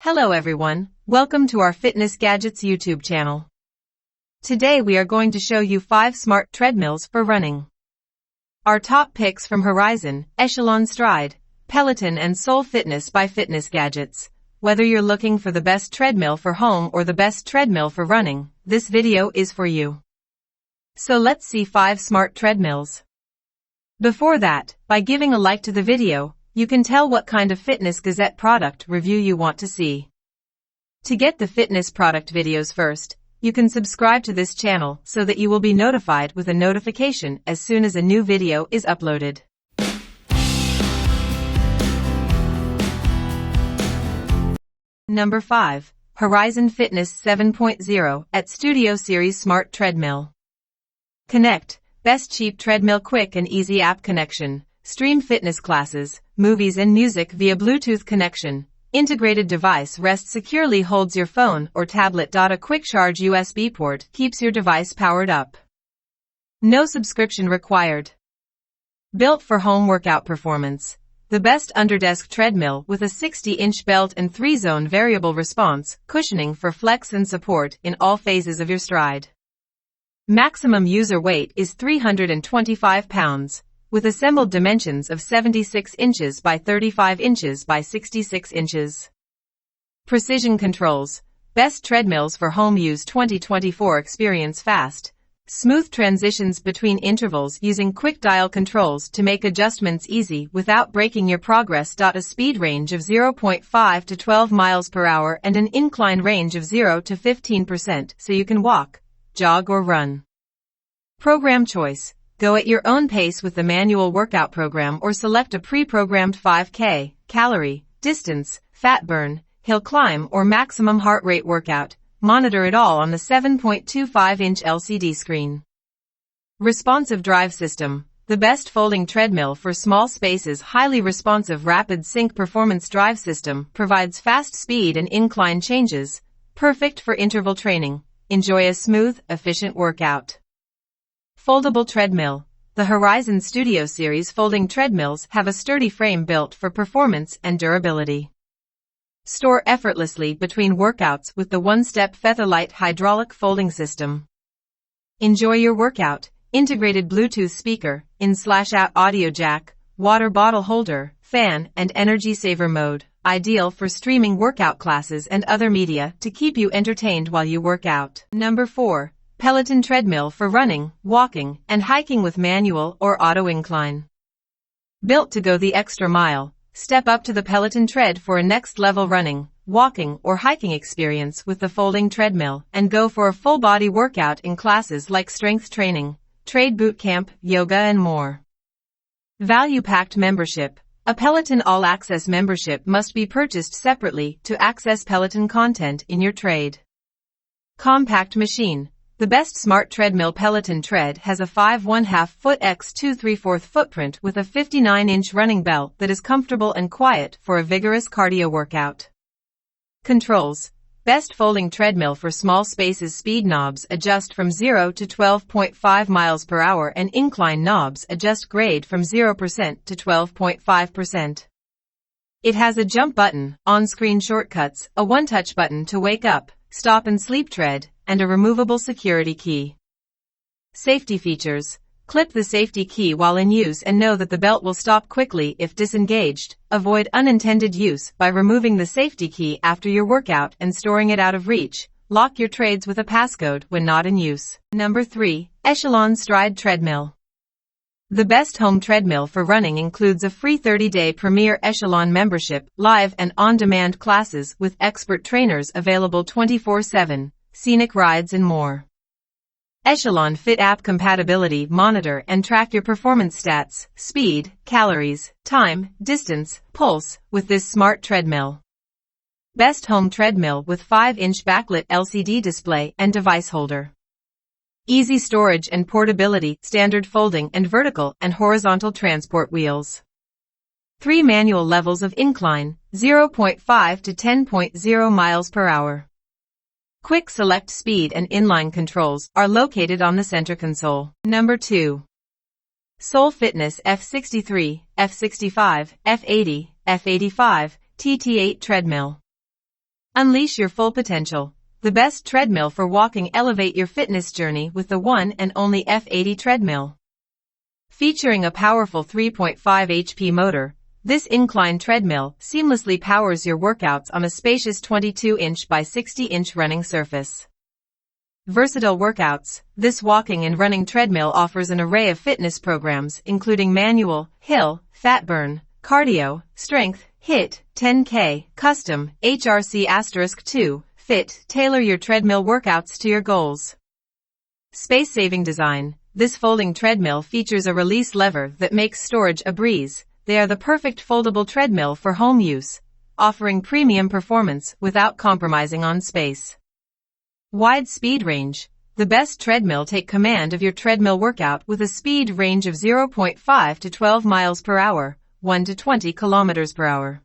Hello everyone, welcome to our Fitness Gadgets YouTube channel. Today we are going to show you 5 smart treadmills for running. Our top picks from Horizon, Echelon Stride, Peloton and Soul Fitness by Fitness Gadgets. Whether you're looking for the best treadmill for home or the best treadmill for running, this video is for you. So let's see 5 smart treadmills. Before that, by giving a like to the video, you can tell what kind of Fitness Gazette product review you want to see. To get the fitness product videos first, you can subscribe to this channel so that you will be notified with a notification as soon as a new video is uploaded. Number 5. Horizon Fitness 7.0 at Studio Series Smart Treadmill. Connect, best cheap treadmill, quick and easy app connection. Stream fitness classes, movies and music via Bluetooth connection. Integrated device rests securely, holds your phone or tablet. A quick charge USB port keeps your device powered up. No subscription required. Built for home workout performance. The best underdesk treadmill with a 60-inch belt and 3-zone variable response cushioning for flex and support in all phases of your stride. Maximum user weight is 325 pounds. With assembled dimensions of 76 inches by 35 inches by 66 inches. Precision controls. Best treadmills for home use 2024. Experience fast, smooth transitions between intervals using quick dial controls to make adjustments easy without breaking your progress. A speed range of 0.5 to 12 miles per hour and an incline range of 0 to 15%, so you can walk, jog or run. Program choice. Go at your own pace with the manual workout program or select a pre-programmed 5K, calorie, distance, fat burn, hill climb or maximum heart rate workout. Monitor it all on the 7.25-inch LCD screen. Responsive drive system. The best folding treadmill for small spaces. Highly responsive rapid sync performance drive system provides fast speed and incline changes. Perfect for interval training. Enjoy a smooth, efficient workout. Foldable treadmill. The Horizon Studio Series folding treadmills have a sturdy frame built for performance and durability. Store effortlessly between workouts with the one-step Featherlight hydraulic folding system. Enjoy your workout. Integrated Bluetooth speaker, in/out audio jack, water bottle holder, fan, and energy saver mode. Ideal for streaming workout classes and other media to keep you entertained while you work out. Number 4. Peloton treadmill for running, walking, and hiking with manual or auto incline. Built to go the extra mile, step up to the Peloton tread for a next-level running, walking, or hiking experience with the folding treadmill, and go for a full-body workout in classes like strength training, trade boot camp, yoga, and more. Value-packed membership. A Peloton All-Access membership must be purchased separately to access Peloton content in your trade. Compact machine. The best smart treadmill Peloton Tread has a 5.5 foot x 2.75 footprint with a 59-inch running belt that is comfortable and quiet for a vigorous cardio workout. Controls. Best folding treadmill for small spaces. Speed knobs adjust from 0 to 12.5 miles per hour and incline knobs adjust grade from 0% to 12.5%. It has a jump button, on-screen shortcuts, a one-touch button to wake up, stop and sleep tread, and a removable security key. Safety features. Clip the safety key while in use and know that the belt will stop quickly if disengaged. Avoid unintended use by removing the safety key after your workout and storing it out of reach. Lock your trades with a passcode when not in use. Number 3. Echelon Stride Treadmill. The best home treadmill for running includes a free 30-day Premier Echelon membership, live and on-demand classes with expert trainers available 24/7. Scenic rides and more. Echelon Fit app compatibility. Monitor and track your performance stats, speed, calories, time, distance, pulse with this smart treadmill. Best home treadmill with 5-inch backlit LCD display and device holder. Easy storage and portability. Standard folding and vertical and horizontal transport wheels. 3 manual levels of incline, 0.5 to 10.0 miles per hour. Quick select speed and inline controls are located on the center console. Number 2. Soul Fitness F63, F65, F80, F85, TT8 Treadmill. Unleash your full potential. The best treadmill for walking. Elevate your fitness journey with the one and only F80 treadmill. Featuring a powerful 3.5 HP motor, this incline treadmill seamlessly powers your workouts on a spacious 22-inch by 60-inch running surface. Versatile workouts. This walking and running treadmill offers an array of fitness programs including manual, hill, fat burn, cardio, strength, HIIT, 10K, custom, HRC*2, fit. Tailor your treadmill workouts to your goals. Space-saving design. This folding treadmill features a release lever that makes storage a breeze. They are the perfect foldable treadmill for home use, offering premium performance without compromising on space. Wide speed range. The best treadmill. Take command of your treadmill workout with a speed range of 0.5 to 12 miles per hour, 1 to 20 kilometers per hour.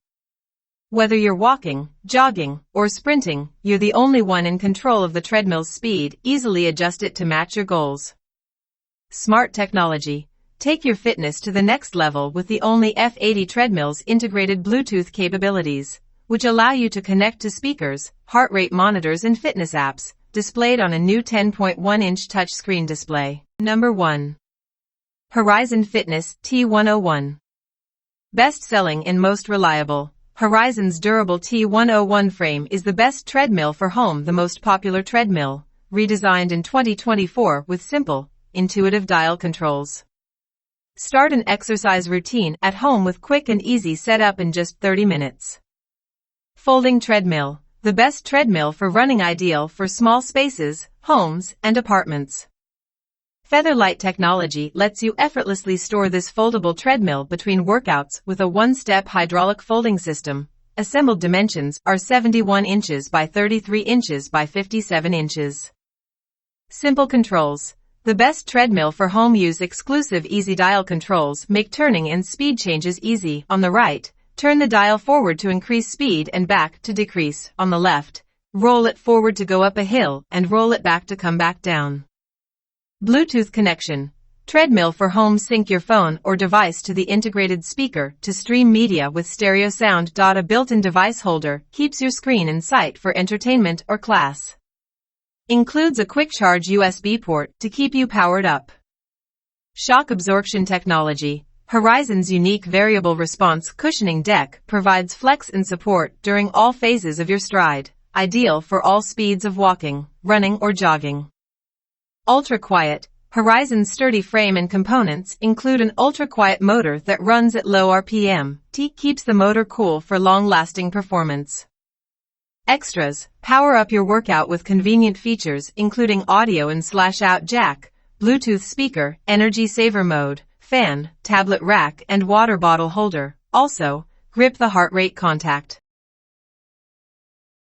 Whether you're walking, jogging, or sprinting, you're the only one in control of the treadmill's speed. Easily adjust it to match your goals. Smart technology. Take your fitness to the next level with the only F80 treadmill's integrated Bluetooth capabilities, which allow you to connect to speakers, heart rate monitors and fitness apps, displayed on a new 10.1-inch touchscreen display. Number 1. Horizon Fitness T101. Best-selling and most reliable, Horizon's durable T101 frame is the best treadmill for home. The most popular treadmill, redesigned in 2024 with simple, intuitive dial controls. Start an exercise routine at home with quick and easy setup in just 30 minutes. Folding treadmill. The best treadmill for running, ideal for small spaces, homes, and apartments. Featherlight technology lets you effortlessly store this foldable treadmill between workouts with a one-step hydraulic folding system. Assembled dimensions are 71 inches by 33 inches by 57 inches. Simple controls. The best treadmill for home use. Exclusive easy dial controls make turning and speed changes easy. On the right, turn the dial forward to increase speed and back to decrease. On the left, roll it forward to go up a hill and roll it back to come back down. Bluetooth connection. Treadmill for home. Sync your phone or device to the integrated speaker to stream media with stereo sound. A built-in device holder keeps your screen in sight for entertainment or class. Includes a quick charge USB port to keep you powered up. Shock absorption technology. Horizon's unique variable response cushioning deck provides flex and support during all phases of your stride, ideal for all speeds of walking, running or jogging. Ultra quiet. Horizon's sturdy frame and components include an ultra-quiet motor that runs at low RPM. Keeps the motor cool for long-lasting performance. Extras. Power up your workout with convenient features including audio and /out jack, Bluetooth speaker, energy saver mode, fan, tablet rack and water bottle holder. Also, grip the heart rate contact.